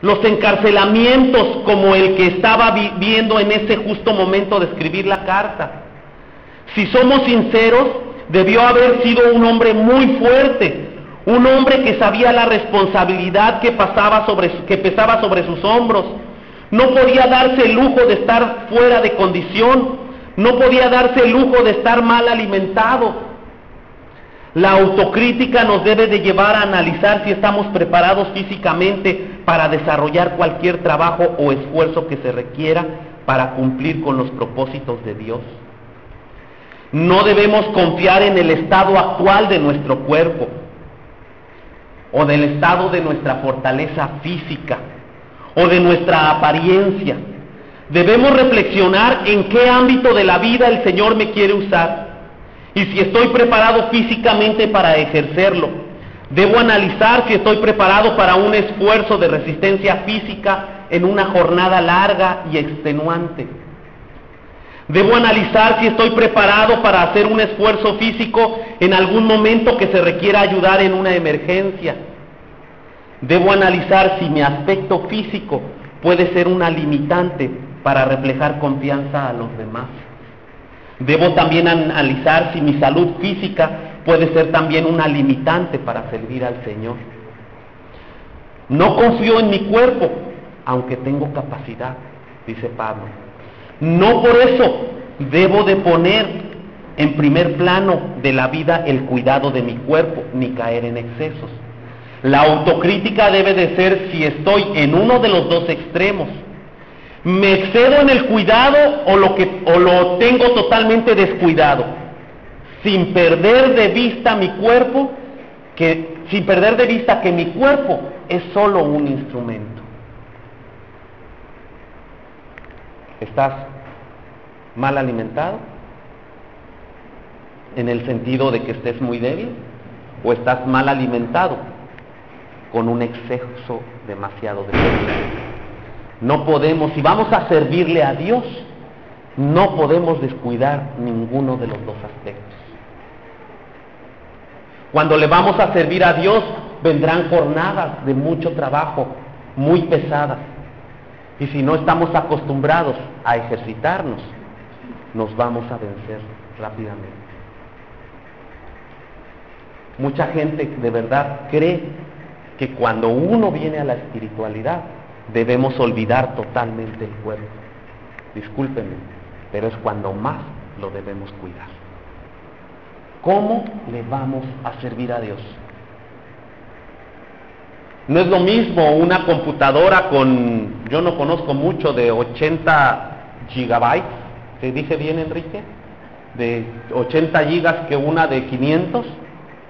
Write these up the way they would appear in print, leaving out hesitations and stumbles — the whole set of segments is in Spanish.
los encarcelamientos como el que estaba viviendo en ese justo momento de escribir la carta. Si somos sinceros, debió haber sido un hombre muy fuerte, un hombre que sabía la responsabilidad que pesaba sobre sus hombros. No podía darse el lujo de estar fuera de condición, no podía darse el lujo de estar mal alimentado. La autocrítica nos debe de llevar a analizar si estamos preparados físicamente para desarrollar cualquier trabajo o esfuerzo que se requiera para cumplir con los propósitos de Dios. No debemos confiar en el estado actual de nuestro cuerpo o del estado de nuestra fortaleza física o de nuestra apariencia. Debemos reflexionar en qué ámbito de la vida el Señor me quiere usar y si estoy preparado físicamente para ejercerlo. Debo analizar si estoy preparado para un esfuerzo de resistencia física en una jornada larga y extenuante. Debo analizar si estoy preparado para hacer un esfuerzo físico en algún momento que se requiera ayudar en una emergencia. Debo analizar si mi aspecto físico puede ser una limitante para reflejar confianza a los demás. Debo también analizar si mi salud física puede ser también una limitante para servir al Señor. No confío en mi cuerpo, aunque tengo capacidad, dice Pablo. No por eso debo de poner en primer plano de la vida el cuidado de mi cuerpo, ni caer en excesos. La autocrítica debe de ser si estoy en uno de los dos extremos. ¿Me excedo en el cuidado o lo tengo totalmente descuidado? Sin perder de vista mi cuerpo, sin perder de vista que mi cuerpo es solo un instrumento. ¿Estás mal alimentado? ¿En el sentido de que estés muy débil? ¿O estás mal alimentado con un exceso demasiado de comida? No podemos, si vamos a servirle a Dios, no podemos descuidar ninguno de los dos aspectos. Cuando le vamos a servir a Dios, vendrán jornadas de mucho trabajo, muy pesadas. Y si no estamos acostumbrados a ejercitarnos, nos vamos a vencer rápidamente. Mucha gente de verdad cree que cuando uno viene a la espiritualidad, debemos olvidar totalmente el cuerpo. Discúlpenme, pero es cuando más lo debemos cuidar. ¿Cómo le vamos a servir a Dios? No es lo mismo una computadora con, yo no conozco mucho, de 80 gigabytes, ¿se dice bien, Enrique? De 80 gigas que una de 500,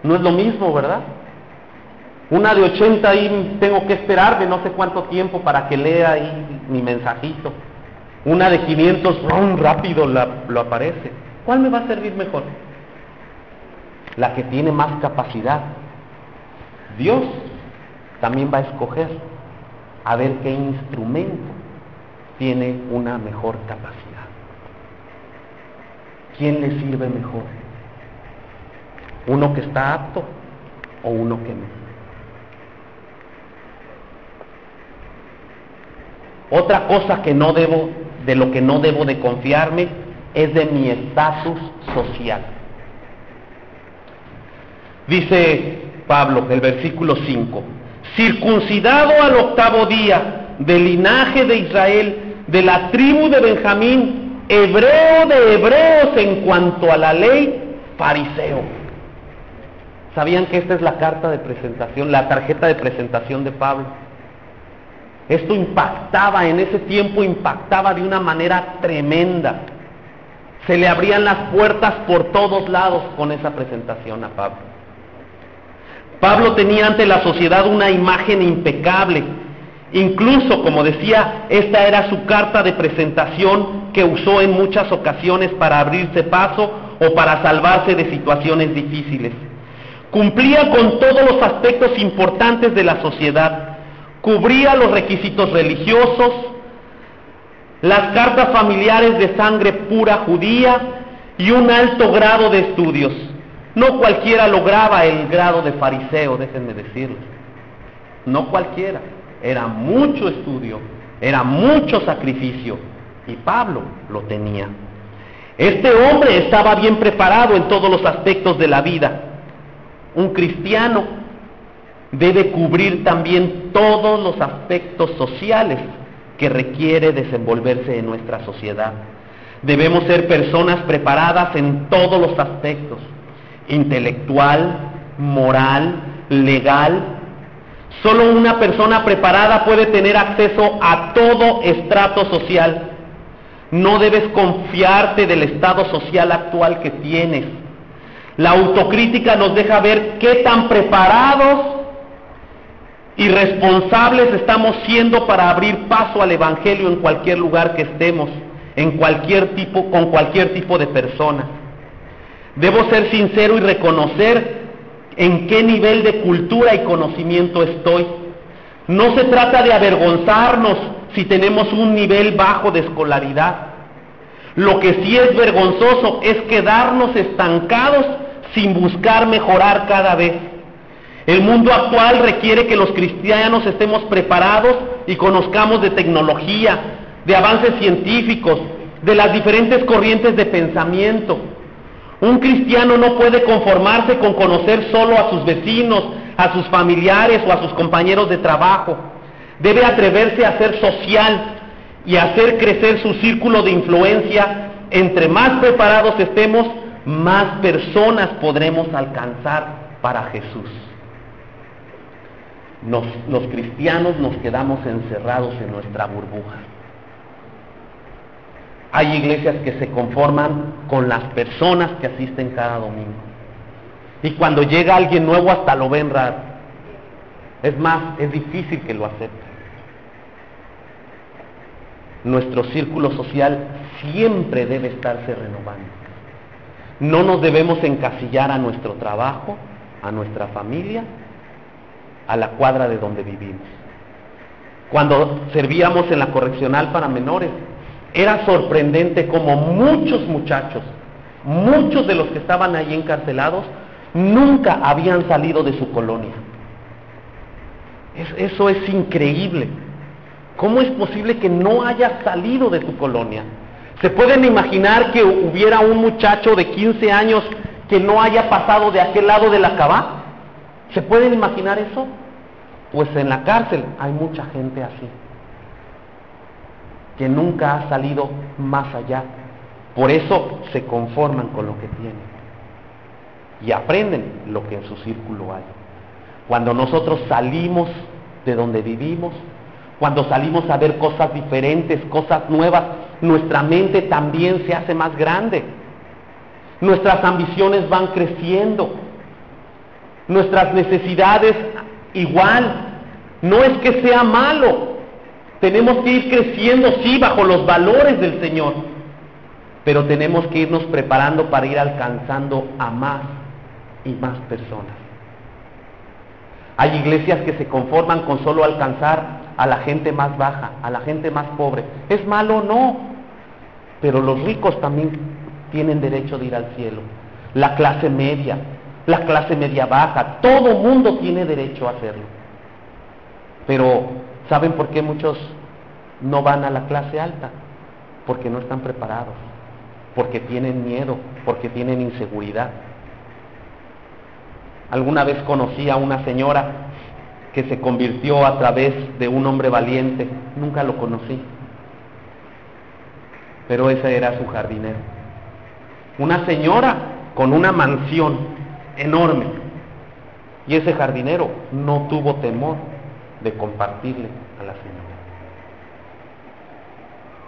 no es lo mismo, ¿verdad? Una de 80 ahí tengo que esperar de no sé cuánto tiempo para que lea ahí mi mensajito. Una de 500, rápido lo aparece. ¿Cuál me va a servir mejor? La que tiene más capacidad. Dios también va a escoger a ver qué instrumento tiene una mejor capacidad. ¿Quién le sirve mejor? ¿Uno que está apto o uno que no? Otra cosa de lo que no debo de confiarme es de mi estatus social. Dice Pablo, el versículo 5, circuncidado al 8º día, del linaje de Israel, de la tribu de Benjamín, hebreo de hebreos en cuanto a la ley, fariseo. ¿Sabían que esta es la carta de presentación, la tarjeta de presentación de Pablo? Esto impactaba, en ese tiempo impactaba de una manera tremenda. Se le abrían las puertas por todos lados con esa presentación a Pablo. Pablo tenía ante la sociedad una imagen impecable. Incluso, como decía, esta era su carta de presentación que usó en muchas ocasiones para abrirse paso o para salvarse de situaciones difíciles. Cumplía con todos los aspectos importantes de la sociedad. Cubría los requisitos religiosos, las cartas familiares de sangre pura judía y un alto grado de estudios. No cualquiera lograba el grado de fariseo, déjenme decirles. No cualquiera. era mucho estudio, era mucho sacrificio, y Pablo lo tenía. Este hombre estaba bien preparado en todos los aspectos de la vida. Un cristiano debe cubrir también todos los aspectos sociales que requiere desenvolverse en nuestra sociedad. Debemos ser personas preparadas en todos los aspectos: intelectual, moral, legal. Solo una persona preparada puede tener acceso a todo estrato social. No debes confiarte del estado social actual que tienes. La autocrítica nos deja ver qué tan preparados y responsables estamos siendo para abrir paso al Evangelio en cualquier lugar que estemos, con cualquier tipo de persona. Debo ser sincero y reconocer en qué nivel de cultura y conocimiento estoy. No se trata de avergonzarnos si tenemos un nivel bajo de escolaridad. Lo que sí es vergonzoso es quedarnos estancados sin buscar mejorar cada vez. El mundo actual requiere que los cristianos estemos preparados y conozcamos de tecnología, de avances científicos, de las diferentes corrientes de pensamiento. Un cristiano no puede conformarse con conocer solo a sus vecinos, a sus familiares o a sus compañeros de trabajo. Debe atreverse a ser social y hacer crecer su círculo de influencia. Entre más preparados estemos, más personas podremos alcanzar para Jesús. Los cristianos nos quedamos encerrados en nuestra burbuja. Hay iglesias que se conforman con las personas que asisten cada domingo. Y cuando llega alguien nuevo hasta lo ven raro. Es más, es difícil que lo acepten. Nuestro círculo social siempre debe estarse renovando. No nos debemos encasillar a nuestro trabajo, a nuestra familia, a la cuadra de donde vivimos. Cuando servíamos en la correccional para menores, era sorprendente como muchos muchachos, muchos de los que estaban ahí encarcelados, nunca habían salido de su colonia. Eso es increíble. ¿Cómo es posible que no haya salido de su colonia? ¿Se pueden imaginar que hubiera un muchacho de 15 años que no haya pasado de aquel lado de la Cabá? ¿Se pueden imaginar eso? Pues en la cárcel hay mucha gente así, que nunca ha salido más allá. Por eso se conforman con lo que tienen y aprenden lo que en su círculo hay. Cuando nosotros salimos de donde vivimos, cuando salimos a ver cosas diferentes, cosas nuevas, nuestra mente también se hace más grande. Nuestras ambiciones van creciendo. Nuestras necesidades igual. No es que sea malo. Tenemos que ir creciendo, sí, bajo los valores del Señor. Pero tenemos que irnos preparando para ir alcanzando a más y más personas. Hay iglesias que se conforman con solo alcanzar a la gente más baja, a la gente más pobre. ¿Es malo? No. Pero los ricos también tienen derecho de ir al cielo. La clase media baja, todo mundo tiene derecho a hacerlo. Pero, ¿saben por qué muchos no van a la clase alta? Porque no están preparados, porque tienen miedo, porque tienen inseguridad. Alguna vez conocí a una señora que se convirtió a través de un hombre valiente. Nunca lo conocí, pero ese era su jardinero. Una señora con una mansión enorme, y ese jardinero no tuvo temor de compartirle a la señora.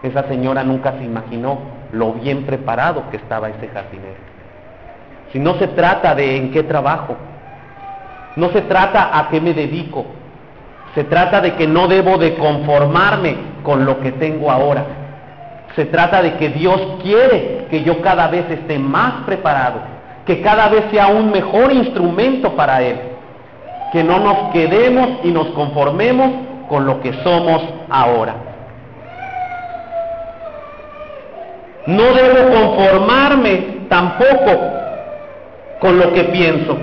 Esa señora nunca se imaginó lo bien preparado que estaba ese jardinero. Si no se trata de en qué trabajo, no se trata a qué me dedico, se trata de que no debo de conformarme con lo que tengo ahora. Se trata de que Dios quiere que yo cada vez esté más preparado, que cada vez sea un mejor instrumento para Él, que no nos quedemos y nos conformemos con lo que somos ahora. No debo conformarme tampoco con lo que pienso.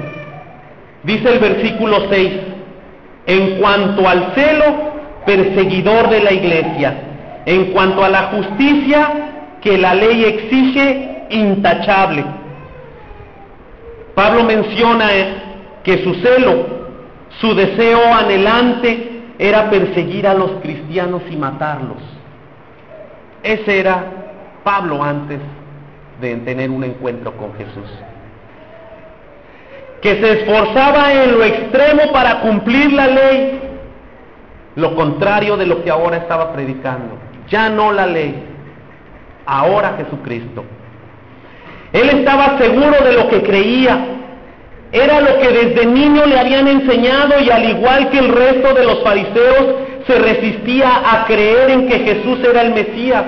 Dice el versículo 6, en cuanto al celo, perseguidor de la iglesia. En cuanto a la justicia que la ley exige, intachable. Pablo menciona que su celo, su deseo anhelante era perseguir a los cristianos y matarlos. Ese era Pablo antes de tener un encuentro con Jesús. Que se esforzaba en lo extremo para cumplir la ley, lo contrario de lo que ahora estaba predicando. Ya no la ley, ahora Jesucristo. Él estaba seguro de lo que creía, era lo que desde niño le habían enseñado, y al igual que el resto de los fariseos, se resistía a creer en que Jesús era el Mesías.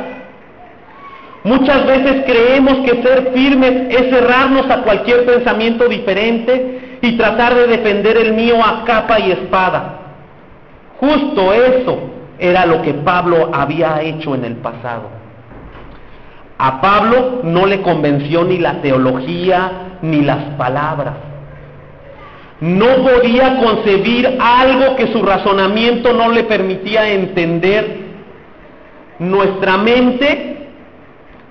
Muchas veces creemos que ser firmes es cerrarnos a cualquier pensamiento diferente y tratar de defender el mío a capa y espada. Justo eso era lo que Pablo había hecho en el pasado. A Pablo no le convenció ni la teología ni las palabras. No podía concebir algo que su razonamiento no le permitía entender. Nuestra mente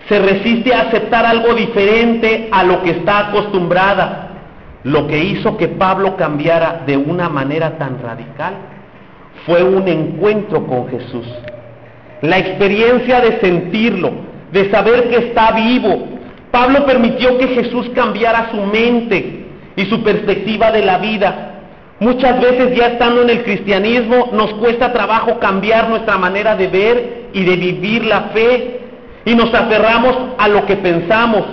se resiste a aceptar algo diferente a lo que está acostumbrada. Lo que hizo que Pablo cambiara de una manera tan radical fue un encuentro con Jesús. La experiencia de sentirlo, de saber que está vivo. Pablo permitió que Jesús cambiara su mente y su perspectiva de la vida. Muchas veces, ya estando en el cristianismo, nos cuesta trabajo cambiar nuestra manera de ver y de vivir la fe, y nos aferramos a lo que pensamos.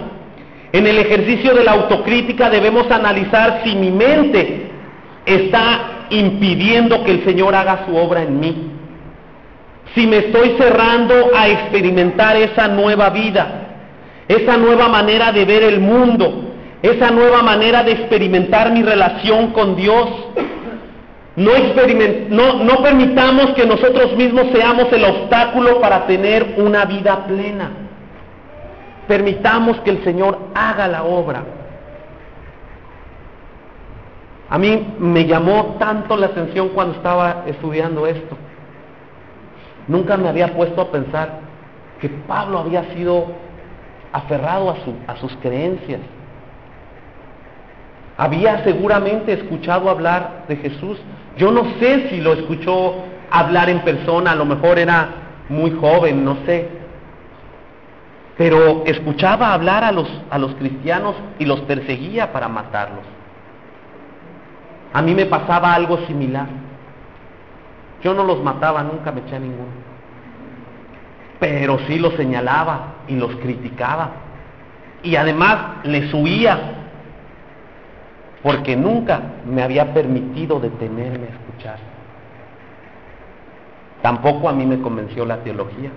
En el ejercicio de la autocrítica debemos analizar si mi mente está impidiendo que el Señor haga su obra en mí, si me estoy cerrando a experimentar esa nueva vida, esa nueva manera de ver el mundo, esa nueva manera de experimentar mi relación con Dios. No permitamos que nosotros mismos seamos el obstáculo para tener una vida plena. Permitamos que el Señor haga la obra. A mí me llamó tanto la atención cuando estaba estudiando esto. Nunca me había puesto a pensar que Pablo había sido aferrado a sus creencias. Había seguramente escuchado hablar de Jesús. Yo no sé si lo escuchó hablar en persona, a lo mejor era muy joven, no sé. Pero escuchaba hablar a los cristianos y los perseguía para matarlos. A mí me pasaba algo similar. Yo no los mataba, nunca me eché a ninguno. Pero sí los señalaba y los criticaba. Y además les huía, porque nunca me había permitido detenerme a escuchar. Tampoco a mí me convenció la teología.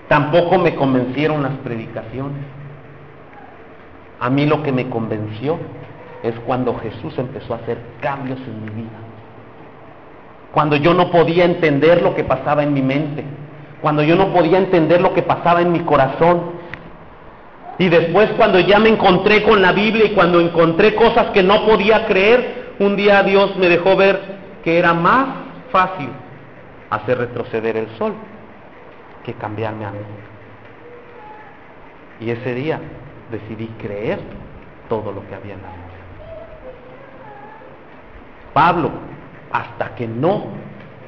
Tampoco me convencieron las predicaciones. A mí lo que me convenció es cuando Jesús empezó a hacer cambios en mi vida. Cuando yo no podía entender lo que pasaba en mi mente. Cuando yo no podía entender lo que pasaba en mi corazón. Y después, cuando ya me encontré con la Biblia y cuando encontré cosas que no podía creer, un día Dios me dejó ver que era más fácil hacer retroceder el sol que cambiarme a mí. Y ese día decidí creer todo lo que había en la Biblia. Pablo, hasta que no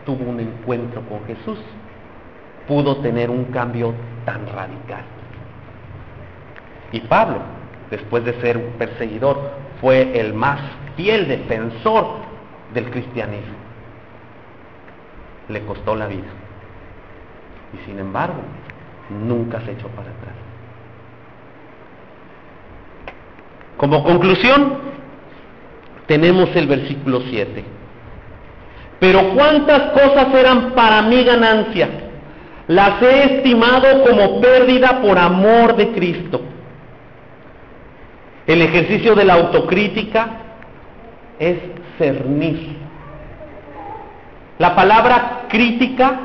tuvo un encuentro con Jesús, pudo tener un cambio tan radical. Y Pablo, después de ser un perseguidor, fue el más fiel defensor del cristianismo. Le costó la vida. Y sin embargo, nunca se echó para atrás. Como conclusión, tenemos el versículo 7. Pero cuántas cosas eran para mí ganancia, las he estimado como pérdida por amor de Cristo. El ejercicio de la autocrítica es cernir. La palabra crítica